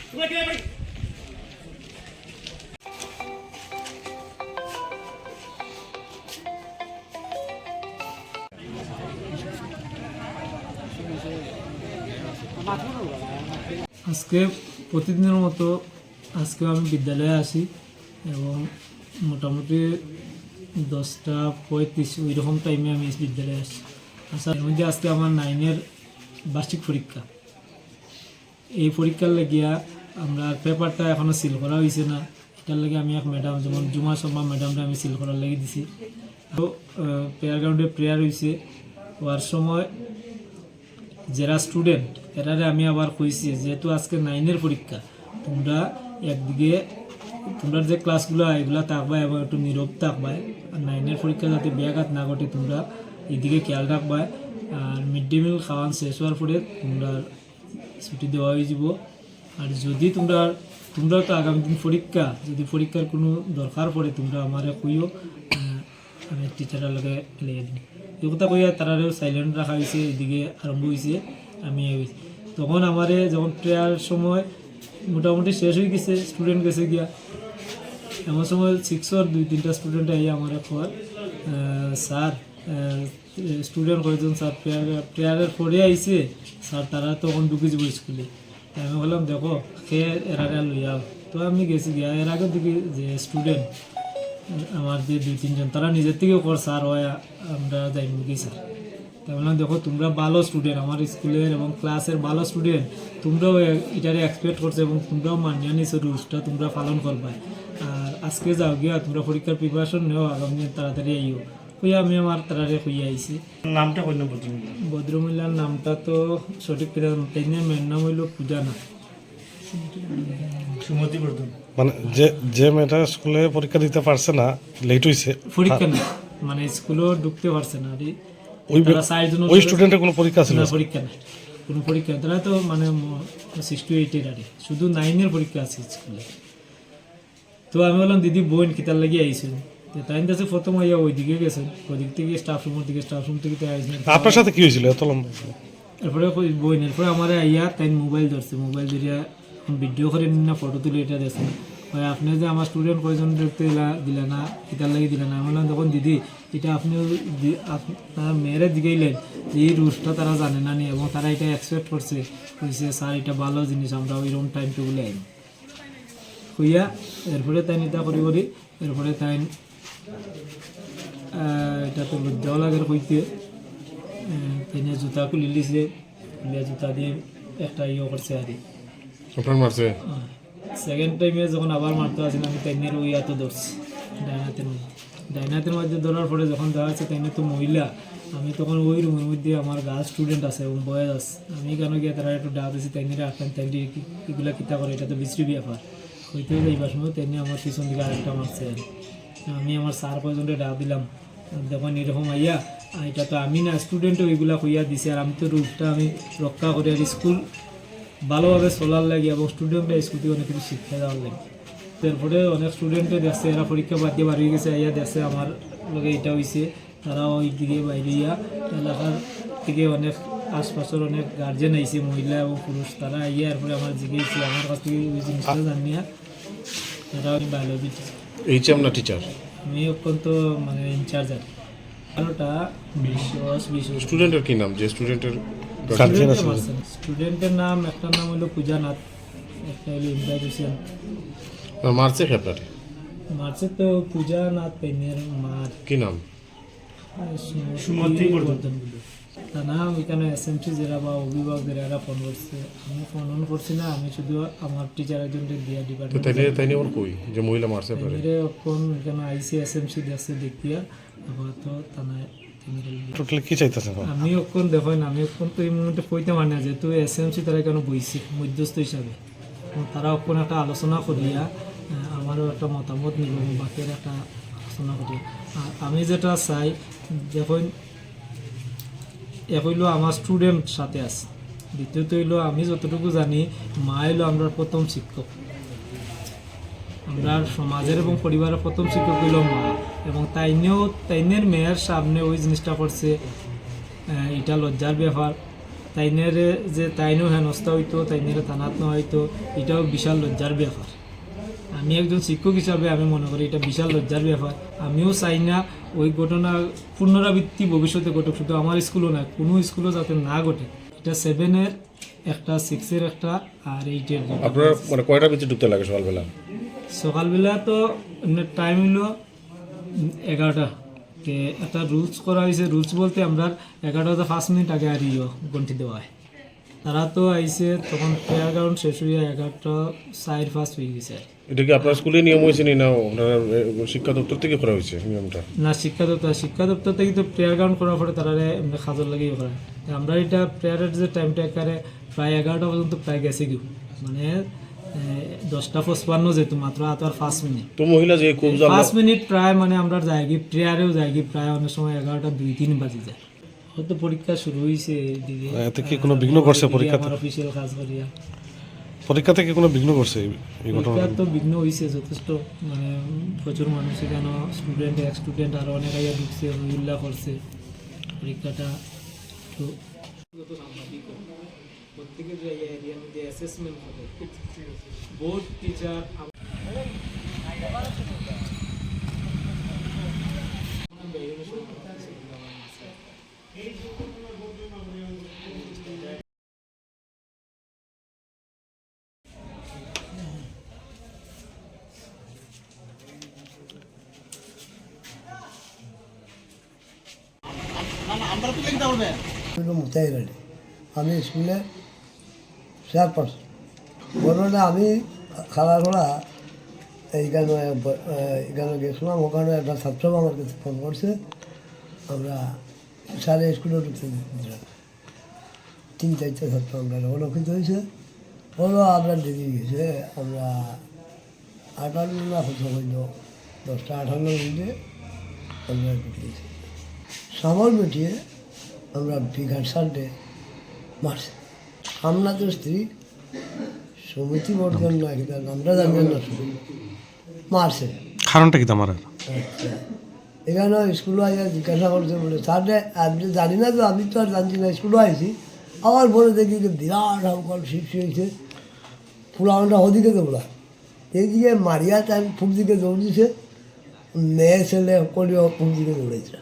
আজকে প্রতিদিনের মতো আজকে আমি বিদ্যালয়ে আসি এবং মোটামুটি 10:35 ওইরকম টাইমে আমি বিদ্যালয়ে আসি। আচ্ছা, এর মধ্যে আজকে আমার 9-এর বার্ষিক পরীক্ষা। এই পরীক্ষার লাগিয়া আমরা পেপারটা এখনও সিল করা হয়েছে না। এটার লাগে আমি এক ম্যাডাম, যেমন জুমা শর্মা ম্যাডামটা আমি সিল করার লাগিয়ে দিছি। তো প্রেয়ার গ্রাউন্ডে প্রেয়ার হয়েছে, হওয়ার সময় যারা স্টুডেন্ট এরারে আমি আবার কইছি, যেহেতু আজকে 9-এর পরীক্ষা, তোমরা একদিকে তোমরা যে ক্লাসগুলো এগুলো থাকবা এবং একটু নীরব থাকবা, আর 9-এর পরীক্ষা যাতে ব্যাঘাত না ঘটে তোমরা এইদিকে খেয়াল রাখবা। আর মিড ডে মিল খাওয়ান শেষ হওয়ার পরে তোমরা ছুটি দেওয়া হয়ে যাব। আর যদি তোমরা তো আগামী দিন পরীক্ষা, যদি পরীক্ষার কোনো দরকার পড়ে তোমরা আমারে কইও, আমি টিচারের লগে লেগে দিই। এই কথা কইয়া তারারেও সাইলেন্ট রাখা হয়েছে, এদিকে আরম্ভ হয়েছে। আমি তখন আমারে যখন প্রেয়ার সময় মোটামুটি শেষ হয়ে গেছে, স্টুডেন্ট গেছে গিয়া, এমন সময় 6-এর 2-3টা স্টুডেন্ট আইয়া আমার কয়, স্যার স্টুডেন্ট কয়েকজন স্যার প্রেয়ারের পরে আইছে স্যার, তারা তখন ঢুকে যাব স্কুলে। আমি বললাম দেখো সে এর আগে লইয়াও। তো আমি গেছি গিয়া, এর আগে দেখি যে স্টুডেন্ট আমার যে 2-3জন তারা নিজের থেকেও কর স্যার হয় আমরা যাই মুখি স্যার। তাই বললাম দেখো তোমরা ভালো স্টুডেন্ট, আমার স্কুলের এবং ক্লাসের ভালো স্টুডেন্ট, তোমরাও এটারে এক্সপেক্ট করছো এবং তোমরাও মানিয়ে নিছো, রুলসটা তোমরা পালন করবা। আর আজকে যাও গিয়া তোমরা পরীক্ষার প্রিপারেশন নেও, আগামী দিন তাড়াতাড়ি আইও। কইয়া আমি আমার তারারে কইয়া আইছি। নামটা কই না ভদ্রমহিলার নামটা তো সঠিক তাইনের মেয়ের নাম হইল পূজা না সুমতি বর্ধন। মানে যে মেয়েটা স্কুলে পরীক্ষা দিতে পারছে না, লেট হইছে পরীক্ষা না, মানে স্কুলেও ঢুকতে পারছে না। ওই স্টুডেন্টের কোনো পরীক্ষা ছিল না? পরীক্ষা না, কোনো পরীক্ষা। তারা তো মানে 6 to 8-এর আরে শুধু 9-এর পরীক্ষা আছে স্কুলে। তো আমি বললাম দিদি বোন কিতার লাগিয়ে আইসেন, তাই কাছে প্রথম হইয়া ওইদিকে গেছেন, ওইদিক থেকে স্টাফ রুম থেকে আইসেন। আপনার সাথে কি হয়েছিল এত লম্বা? এরপরে বইন, এরপরে আমার আইয়া তাই মোবাইল ধরছে, মোবাইল ধরিয়া ভিডিও করে নিন না ফটো তুলে এটা দেখছেন। আপনি যে আমার স্টুডেন্ট কয়জন দেখতে দিলে না, কিতার লাগি দিলে না। আমি বললাম দেখুন দিদি, এটা আপনি আপনার মেয়েরা দিকেইলেন, এই রুলসটা তারা জানে না নি এবং তারা এটা এক্সপেক্ট করছে, কইছে স্যার এটা ভালো জিনিস, আমরা ওইরকম টাইম টেবুলে আইন হইয়া। এরপরে তাই এটা করি এরপরে তাই এটা তো লজ্জাও লাগে কইতে, তাই জুতা খুলি লিছে, জুতা দিয়ে একটা করছে আর আপনার মারছে। সেকেন্ড টাইমে যখন আবার মারতে আসেন আমি তাইনের ওই এত ধরছি ডাইনাতের মধ্যে ধরার পরে যখন দেখা যাচ্ছে তাইনে তো মহিলা, আমি তখন ওই রুমের মধ্যে আমার গার্ল স্টুডেন্ট আছে এবং বয়েজ আছে, আমি কেন গিয়ে তারা একটু ডাক দিয়েছি তাইনের আসলাম, তাই এগুলা কিতা করে, এটা তো বিশ্রী ব্যাপার হইতে যাইবার সময় তাইনে আমার পিছন দিকে আরেকটা মারছে। আমি আমার স্যার কয়জনকে ডাক দিলাম, দেখুন এরকম আইয়া, এটা তো আমি না স্টুডেন্টও ওইগুলা কইয়া দিছে, আর আমি তো রুলসটা আমি রক্ষা করি, আর স্কুল ভালোভাবে চলার লাগে এবং স্টুডেন্টরা স্কুল থেকে অনেক কিছু শিক্ষা দেওয়ার লাগে। তারপরে অনেক স্টুডেন্টে দেখছে এরা পরীক্ষা বাদ দিয়ে বাড়ি গেছে, আইয়া দেখছে আমার লগে এটা হয়েছে, তারাও ওই দিকে বাইরে ইয়া এলাকার থেকে অনেক আশপাশের অনেক গার্জেন আইছে, মহিলা এবং পুরুষ, তারা আইয়া এরপরে আমার জিজ্ঞেস আমার কাছ থেকে ওই জিনিসটা জানিয়া তারা আমি বায়োলজি টিচার আমি অত্যন্ত মানে ইনচার্জ আর 20 স্টুডেন্টের কি নাম? যে স্টুডেন্টের স্টুডেন্টের নাম, একটার নাম হলো পূজানাথ, একটা হলো ইমদাদ হোসেন। মারছে খেপারে মারছে তো পূজানাথ, পেনের মার কি নাম? সুমতি বর্ধন। তা না ওইখানে এসএমসি যারা বা অভিভাবক যারা ফোন করছে, আমি ফোন অন করছি না, আমি শুধু আমার টিচার একজনকে দিয়া ডিপার্টমেন্ট তাইলে ওর কই যে মহিলা মারছে পারে ফোন এখানে আইসি এসএমসি দেখছে দেখিয়া আবার তো থানায়। টোটাল কি চাইতেছেন? আমি ওক্ষণ দেখো না, আমি ওক্ষণ তো এই মুহূর্তে কইতে পারি না, যেহেতু এসএমসি তারা কেন বইছে মধ্যস্থ হিসাবে, তারা ওক্ষণ একটা আলোচনা করিয়া আমারও একটা মতামত নিব, বাকির একটা আলোচনা করিয়া। আর আমি যেটা চাই, দেখুন এক হইলো আমার স্টুডেন্ট সাথে আছে, দ্বিতীয়ত হইলো আমি যতটুকু জানি মা হইলো আমরা প্রথম শিক্ষক, আমরা সমাজের এবং পরিবারের প্রথম শিক্ষক হইল মা, এবং তাইনের মেয়ের সামনে ওই জিনিসটা করছে, এটা লজ্জার ব্যাপার। তাইনের যে তাইনও হেনস্থা হইতো, তাইনের থানাত না হইতো, এটাও বিশাল লজ্জার ব্যাপার। আমি একজন শিক্ষক হিসাবে আমি মনে করি এটা বিশাল লজ্জার ব্যাপার। আমিও চাই না ওই ঘটনা পুনরাবৃত্তি ভবিষ্যতে ঘটুক, শুধু আমার স্কুলও না, কোনো স্কুলও যাতে না ঘটে। এটা 7-এর একটা, 6-এর একটা, আর 8-এর দুটো। আপনার মানে কয়টা বেঁচে ঢুকতে লাগে সকালবেলা? সকালবেলা তো টাইম হলো 11টা। একটা রুলস করা হয়েছে, রুলস বলতে আমরা 11টা 5 মিনিট আগে আর ঘন্টি দেওয়া হয়। তারা তো আইসে তখন প্রেয়ার গ্রাউন্ড শেষ হয়ে 11টা 4-5 হয়ে গেছে। এটা কি আপনার স্কুলে নিয়ম হয়েছে নি, না আপনার শিক্ষা দপ্তর থেকে করা হয়েছে নিয়মটা? না, শিক্ষা দপ্তর থেকে তো প্রেয়ার গ্রাউন্ড করার পরে তারা এমনি খাজর লাগিয়ে করা। আমরা এটা প্রেয়ারের যে টাইমটা একারে প্রায় 11টা পর্যন্ত প্রায় গেছে কি, মানে 10:55 যেহেতু মাত্র আর 5 মিনিট। তো মহিলা যে খুব 5 মিনিট প্রায়, মানে আমরা যাই প্রেয়ারেও যাই প্রায় অনেক সময় 11টা 2-3 বাজে যায়। হয়তো পরীক্ষা শুরু হয়েছে এদিকে। এতে কি কোনো বিঘ্ন করছে পরীক্ষাতে? আমার অফিসিয়াল কাজ করিয়া পরীক্ষা থেকে কোনো বিঘ্ন করছে এই ঘটনা? পরীক্ষা তো বিঘ্ন হয়েছে যথেষ্ট, মানে প্রচুর মানুষ এখানে স্টুডেন্ট, এক্স স্টুডেন্ট আরও অনেক আইয়া ঢুকছে, উল্লাহ করছে। পরীক্ষাটা তো প্রত্যেকে যে এরিয়ার মধ্যে অ্যাসেসমেন্ট হবে, বোর্ড টিচার মুতাহির আলী, আমি স্কুলে চেয়ারপারসন। বলবেন আমি খেলাধুলা এইখানে গেছিলাম, ওখানে একটা ছাত্র আমার কাছে ফোন করছে, আমরা সারে স্কুলে ঢুকতে দিলাম 3-4টা ছাত্র আমরা অবলক্ষিত হয়েছে। বলো আপনার দেরি গেছে, আমরা 58 না কত হইল, 10টা 58 মিনিটে আমরা ঢুকতেছি। সামল মিটিয়ে আমরা বিঘাট সানডে মারছে। আমনাদের স্ত্রী সমিতি বর্জন না কি তার নামটা জানবেন না, শুধু মারছে। কারণটা কি আমার? আচ্ছা, এখানে স্কুলে আইয়া জিজ্ঞাসা করছে, বলে স্যার আমি জানি না, তো আমি তো আর জানছি না, স্কুলে আইছি। আবার বলে দেখি যে বিরাট হাউকাল শিপসি হয়েছে, ফুলাউনটা ওদিকে দৌড়া, এইদিকে মারিয়া তার ফুক দিকে দৌড় দিছে, মেয়ে ছেলে কলিও ফুক দিকে দৌড়েছে।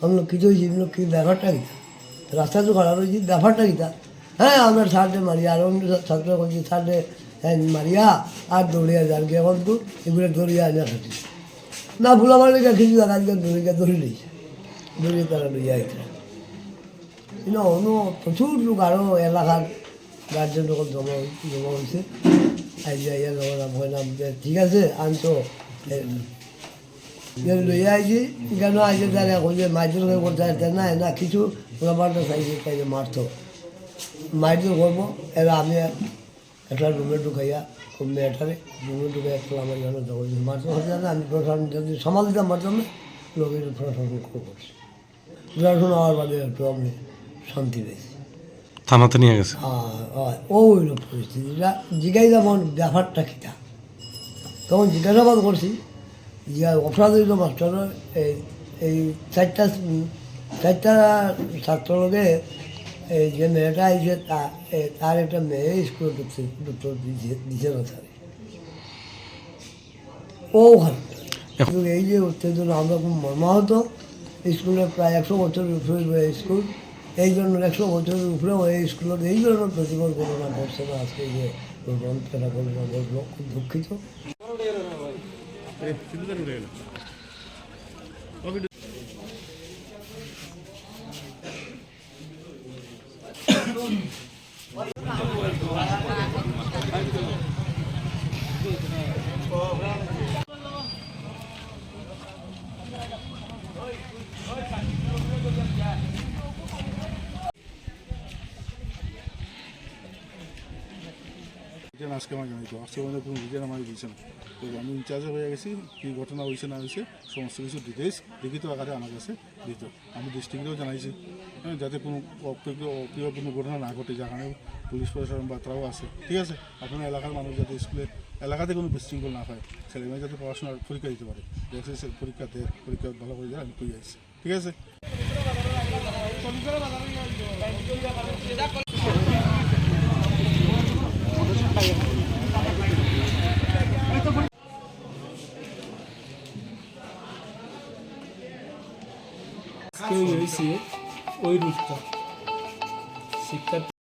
আমি কিছু হয়েছি, কি ব্যাপারটা কী? রাস্তা তো খারাপ হয়েছি, ব্যাপারটা কী তা? হ্যাঁ আমরা ছাড়তে মারিয়া, আর অন্য ছাত্র করছি ছাড়তে মারিয়া আর দৌড়িয়া যান কি এখন তো এগুলো দৌড়িয়া আনা খাচ্ছি না, ভুলা মারে কিছু আজকে দৌড়ি নিয়েছে, দৌড়িয়ে তারা লইয়া আইছে। কিন্তু অন্য প্রচুর লোক আরও এলাকার গার্জেন যখন জমা হয়েছে, আইয়া আইয়া জমা বললাম যে ঠিক আছে আনতো লইয়া আইছি, কেন আইসে তারা যে মাইজোর করতে আসতে না, না কিছু ব্যাপারটা চাইছে, তাই মারতো মাইজোর করবো। এবার আমি একটা রুমে ঢুকাইয়া মেয়েটারে রুমে ঢুকাই একটা আমার এখানে জগৎ মারতে হচ্ছে না, আমি প্রশাসন যদি সামাল দিতাম মাধ্যমে লোকের প্রশাসন করছি। প্রশাসন হওয়ার বাদে একটু আমি শান্তি পেয়েছি। থানাতে নিয়ে গেছে? ওই পরিস্থিতিটা জিজ্ঞাসা যেমন ব্যাপারটা কীটা, তখন জিজ্ঞাসাবাদ করছি। অপরাধ হইল মাস্টার এই 4টা ছাত্র লোকে এই যে মেয়েটা আইছে তার একটা মেয়ে স্কুলে ঢুকতে দিছে না স্যার, ও খারাপ। কিন্তু এই যে উত্তেজনা আমরা খুব মর্মাহত। স্কুলে প্রায় 100 বছরের উপরে স্কুল, এই জন্য 100 বছরের উপরেও এই স্কুলের এই ধরনের প্রতিকূল ঘটনা ঘটছে না। আজকে যে ঘটনা ঘটলো, খুব দুঃখিত। আজকে আমার জানাইতো, আজকে আমাদের কোনো রিটার্ন আমাকে দিয়েছে না। তো আমি ইনচার্জে হয়ে গেছি, কী ঘটনা হয়েছে না হয়েছে সমস্ত কিছু ডিটেলস লিখিত আকারে আমার কাছে দিত। আমি ডিস্ট্রিক্টেও জানাইছি, হ্যাঁ, যাতে কোনো অপ্রিয় কোনো ঘটনা না ঘটে, যেখানে পুলিশ প্রশাসন বা তারাও আছে। ঠিক আছে, আপনার এলাকার মানুষ যাতে স্কুলে এলাকাতে কোনো বিশৃঙ্খল না হয়, ছেলেমেয়ে যাতে পড়াশোনার পরীক্ষা দিতে পারে, পরীক্ষা ভালো করে দেয়, আমি কই আসছি। ঠিক আছে। কেউ হয়েছে ওই রুটটা শিক্ষার্থী